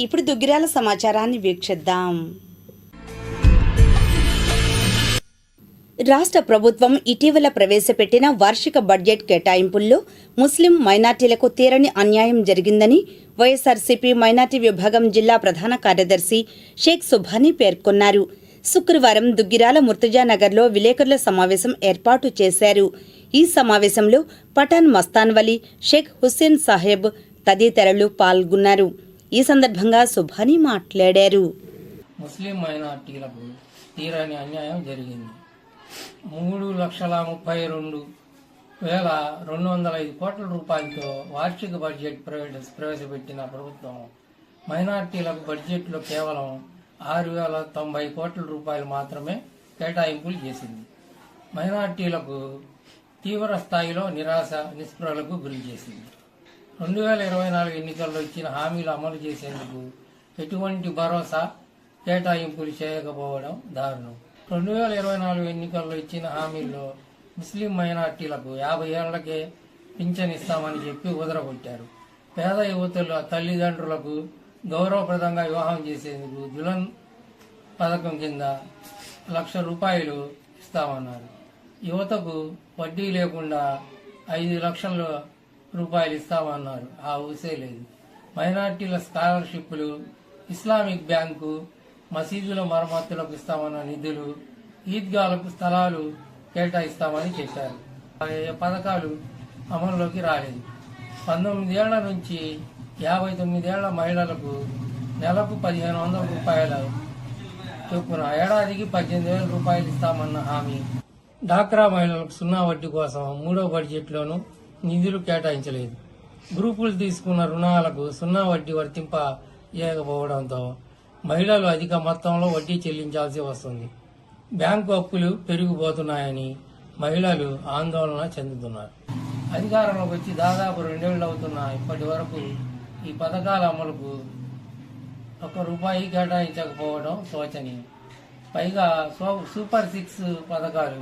ఇప్పుడు దుగ్గిరాల సమాచారాన్ని వీక్షిద్దాం. రాష్ట్ర ప్రభుత్వం ఇటీవల ప్రవేశపెట్టిన వార్షిక బడ్జెట్ కేటాయింపుల్లో ముస్లిం మైనార్టీలకు తీరని అన్యాయం జరిగిందని వైఎస్ఆర్సీపీ మైనార్టీ విభాగం జిల్లా ప్రధాన కార్యదర్శి షేక్ సుభానీ పేర్కొన్నారు. శుక్రవారం దుగ్గిరాల ముర్తజానగర్లో విలేకరుల సమావేశం ఏర్పాటు చేశారు. ఈ సమావేశంలో పఠాన్ మస్తాన్ వలీ, షేక్ హుస్సేన్ సాహెబ్ తదితరులు పాల్గొన్నారు. ఈ సందర్భంగా సుభానీ మాట్లాడారు. ముస్లిం మైనార్టీలకు తీరని అన్యాయం జరిగింది. 3,32,205 కోట్ల రూపాయలతో వార్షిక బడ్జెట్ ప్రవేశపెట్టిన ప్రభుత్వం మైనార్టీలకు బడ్జెట్లో కేవలం 6,090 కోట్ల రూపాయలు మాత్రమే కేటాయింపులు చేసింది. మైనార్టీలకు తీవ్ర స్థాయిలో నిరాశ నిస్పృహలకు గురి చేసింది. 2024 ఎన్నికల్లో ఇచ్చిన హామీలు అమలు చేసేందుకు ఎటువంటి భరోసా కేటాయింపులు చేయకపోవడం దారుణం. 2024 ఎన్నికల్లో ఇచ్చిన హామీల్లో ముస్లిం మైనార్టీలకు 50 ఏళ్లకే పింఛన్ ఇస్తామని చెప్పి ఉదరగొట్టారు. పేద యువతుల తల్లిదండ్రులకు గౌరవప్రదంగా వివాహం చేసేందుకు దుల్హన్ పథకం కింద ₹1,00,000 ఇస్తామన్నారు. యువతకు వడ్డీ లేకుండా 5 లక్షల రూపాయలు ఇస్తామన్నారు. ఆ ఊసే లేదు. మైనార్టీల స్కాలర్షిప్లు, ఇస్లామిక్ బ్యాంకు, మసీదుల మరమ్మతులకు ఇస్తామన్న నిధులు, ఈద్గాలకు స్థలాలు కేటాయిస్తామని చెప్పారు. పథకాలు అమల్లోకి రాలేదు. 19 ఏళ్ల నుంచి 59 ఏళ్ల మహిళలకు నెలకు ₹1,500 చొప్పున ఏడాదికి ₹18,000 ఇస్తామన్న హామీ, డాక్రా మహిళలకు 0 వడ్డీ కోసం 3వ బడ్జెట్లోనూ నిధులు కేటాయించలేదు. గ్రూపులు తీసుకున్న రుణాలకు 0 వడ్డీ వర్తింపజేయకపోవడంతో మహిళలు అధిక మొత్తంలో వడ్డీ చెల్లించాల్సి వస్తుంది. బ్యాంకు అప్పులు పెరిగిపోతున్నాయని మహిళలు ఆందోళన చెందుతున్నారు. అధికారంలోకి వచ్చి దాదాపు 2 ఏళ్లు అవుతున్నా ఇప్పటి వరకు ఈ పథకాల అమలుకు ₹1 కేటాయించకపోవడం శోచనీయం. పైగా సూపర్ 6 పథకాలు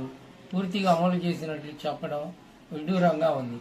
పూర్తిగా అమలు చేసినట్లు చెప్పడం విడ్డూరంగా ఉంది.